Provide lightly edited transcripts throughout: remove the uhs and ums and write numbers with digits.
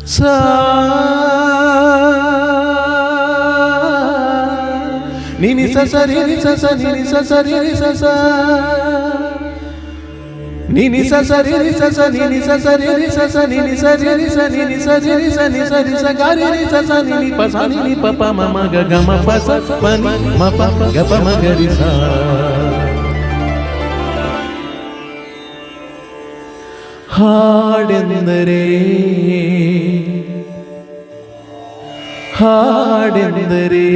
ಸಾ ನಿನಿ ಸ ಸರಿ ನಿ ಸ ಸ ನಿನಿ ಸ ಸರಿ ನಿ ಸ ಸ ನಿನಿ ಸ ಸರಿ ನಿ ಸ ಸ ನಿನಿ ಸ ಸರಿ ನಿ ಸ ಸ ನಿನಿ ಸರಿ ನಿ ಸ ನಿನಿ ಸರಿ ನಿ ಸ ನಿ ಸರಿ ಸ ಗಾರಿ ನಿ ಸ ಸ ನಿನಿ ಪ ಸ ನಿನಿ ಪ ಪ ಮ ಮ ಗ ಗ ಮ ಪ ಸ ಪ ನಿ ಮ ಪ ಗ ಪ ಮ ಗ ರಿ ಸ. ಹಾಡೆಂದರೆ ಹಾಡೆಂದರೆ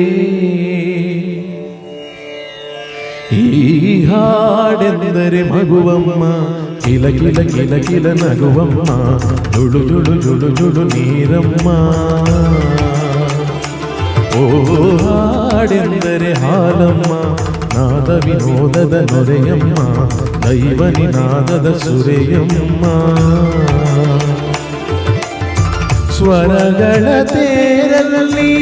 ಈ ಹಾಡೆಂದರೆ ಮಗುವಮ್ಮ ಕಿಲ ಕಿಲ ಕಿಲ ಕಿಲ ನಗುವಮ್ಮ ಜುಳು ಜುಳು ಜುಳು ಜುಳು ನೀರಮ್ಮ. ಓ ಹಾಡೆಂದರೆ ಹಾಲಮ್ಮ ನಾದ ವಿನೋದದ ನೊರೆಯಮ್ಮ ದೈವ ನಿನಾದದ ಸುರೆಯಮ್ಮ. ಸ್ವರಗಳ ತೇರಲ್ಲಿ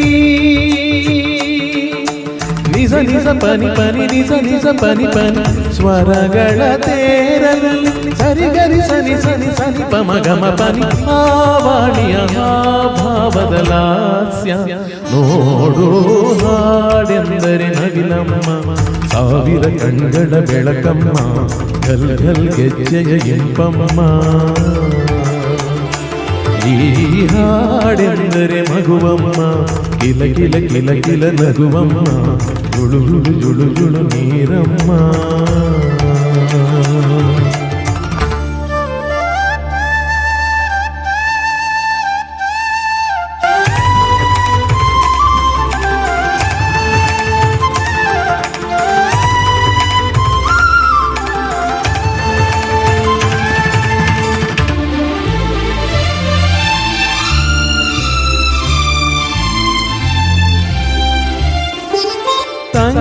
ನಿಜ ನಿಜ ಪನಿ ಪನಿ ನಿಜ ನಿಜ ಪನಿ ಪನಿ ಸ್ವರಗಳ ತೇರಲ್ಲಿ ಸರಿ ಗರಿ ಸನಿ ಸನಿ ಸನಿ ಪ ಮ ಗ ಮ ಪನಿ ಆವಾಣಿಯ ಭಾವದ ಲಾಸ್ಯ ನೋಡು ಹಾಡೆಂದರೆ ನವಿಲಮ್ಮ ಸಾವಿರ ಕಣ್ಗಳ ಬೆಳಕಮ್ಮ ಗಲ್ ಗಲ್ ಗೆಜ್ಜೆಯ ಇಂಪಮ್ಮ. ಈ ಹಾಡೆಂದರೆ ಮಗುವಮ್ಮ ಕಿಲ ಕಿಲ ಕಿಲ ಕಿಲ ನಗುವಮ್ಮ ಜುಳು ಜುಳು ಜುಳು ಜುಳು ನೀರಮ್ಮ.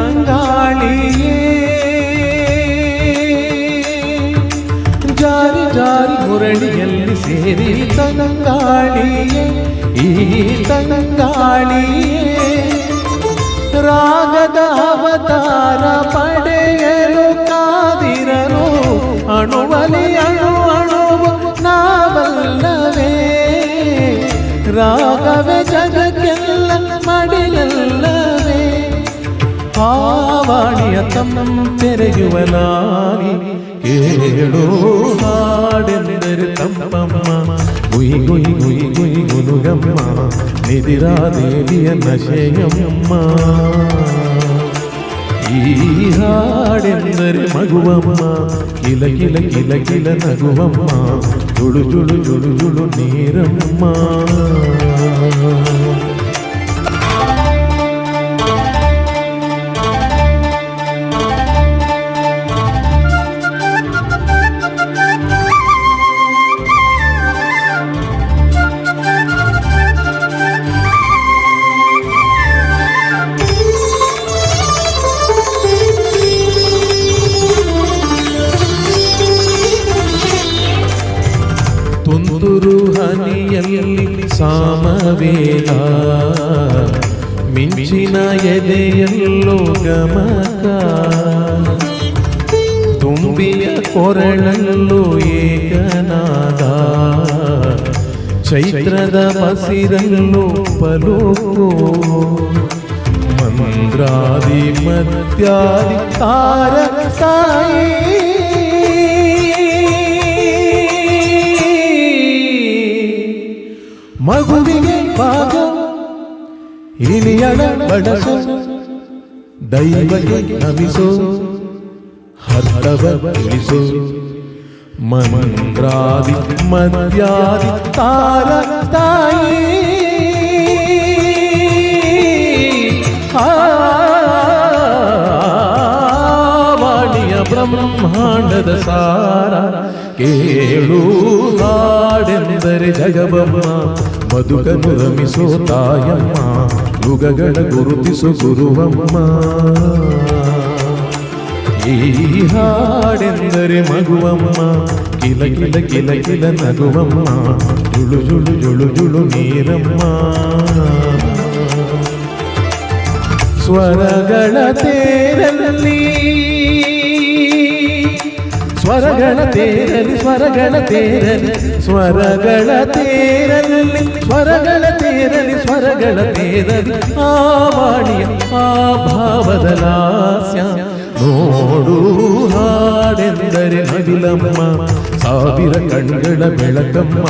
ತಂಗಾಳಿಯೇ ಜಾರಿ ಜಾರಿ ಮುರಳಿಯಲ್ಲಿ ಸೇರಿ ತಂಗಾಳಿಯೇ ಈ ತಂಗಾಳಿಯೇ ರಾಗದ ಅವತಾರ ಪಡೆಯಲು ಕಾದಿರಲು ಅಣುವಲಿ ಅಣು ಅಣುವು ನಾವಲ್ಲವೇ ರಾಗವೇ ಜಗಕ್ಕೆಲ್ಲ ಮಡಿಲಲ್ಲವೇ ಆವಾಣಿಯ ತೆರೆಯುವ ನಾವಿ ಕೇಳು ಹಾಡೆಂದರೆ ತಮ್ಮಮ್ಮ ಗುಯಿ ಗುಯಿ ಗುಯಿ ಗುಯಿ ಗುನುಗಮ್ಮ ನಿದಿರಾ ದೇವಿಯ ನಶೆಯಮ್ಮ. ಈ ಹಾಡೆಂದರೆ ಮಗುವಮ್ಮ ಕಿಲ ಕಿಲ ಕಿಲ ಕಿಲ ನಗುವಮ್ಮ ಜುಳು ಜುಳು ಜುಳು ಜುಳು ನೀರಮ್ಮ. ತುಂತುರು ಹನಿಯಲ್ಲಿ ಸಾಮವೇದ ಮಿಂಚಿನ ಎದೆಯಲ್ಲೋ ಗಮಕ ತುಂಬಿಯ ಕೊರಳಲ್ಲೋ ಏಕನಾದ ಚೈತ್ರದ ಹಸಿರಲ್ಲೋ ಪಲೋಕೋ ಮಂದ್ರಾದಿ ಮತ್ಯಾದಿ ತಾರ ಸಾಯಿ ಮಗುವಿಗೆ ಪಾಗೋ ಇಲಿಯಳ ಬಡಸೋ ದೈವಕ್ಕೆ ನಮಿಸೋ ಹರ್ಷವ ತಿಳಿಸೋ ಮಂದ್ರಾದಿ ಮದ್ಯಾದಿ ತಾರ ತಾಯಿ ವಾಣಿಯ ಬ್ರಹ್ಮಾಂಡದ ಸಾರ ಕೇಳು ಹಾಡೆಂದರೆ ಜಗಬಮ್ಮ ಬದುಕನ್ನು ರಮಿಸೋ ತಾಯಮ್ಮ ಯುಗಗಳ ಗುರುತಿಸು ಗುರುವಮ್ಮ. ಈ ಹಾಡೆಂದರೆ ಮಗುವಮ್ಮ ಕಿಲ ಕಿಲ ಕಿಲ ಕಿಲ ನಗುವಮ್ಮ ಜುಳು ಜುಳು ಜುಳು ಜುಳು ನೀರಮ್ಮ. ಸ್ವರಗಳ ತೇರಲ್ಲಿ ಸ್ವರಗಳ ತೇರಲಿ ಸ್ವರಗಳ ತೇರಲಿ ಸ್ವರಗಳ ತೇರಲಿ ಸ್ವರಗಳ ತೇರಲಿ ಸ್ವರಗಳ ತೇರಲಿ ಆ ವಾಣಿಯ ಆ ಭಾವದ ಲಾಸ್ಯ ನೋಡು ಹಾಡೆಂದರೆ ನವಿಲಮ್ಮ ಸಾವಿರ ಕಣ್ಗಳ ಬೆಳಕಮ್ಮ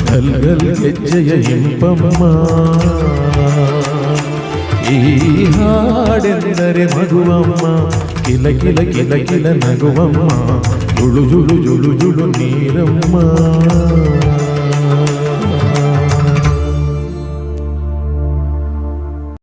ಗಲ್ಗಲ್ ಹೆಜ್ಜೆಯ ಇಂಪಮ್ಮ ಈ ಹಾಡೆಂದರೆ ಮಗುವಮ್ಮ ಕಿಲ ಕಿಲ ಕಿಲ ಕಿಲ ನಗುವಮ್ಮ ಜುಳು ಜುಳು ಜುಳು ಜುಳು ನೀರಮ್ಮ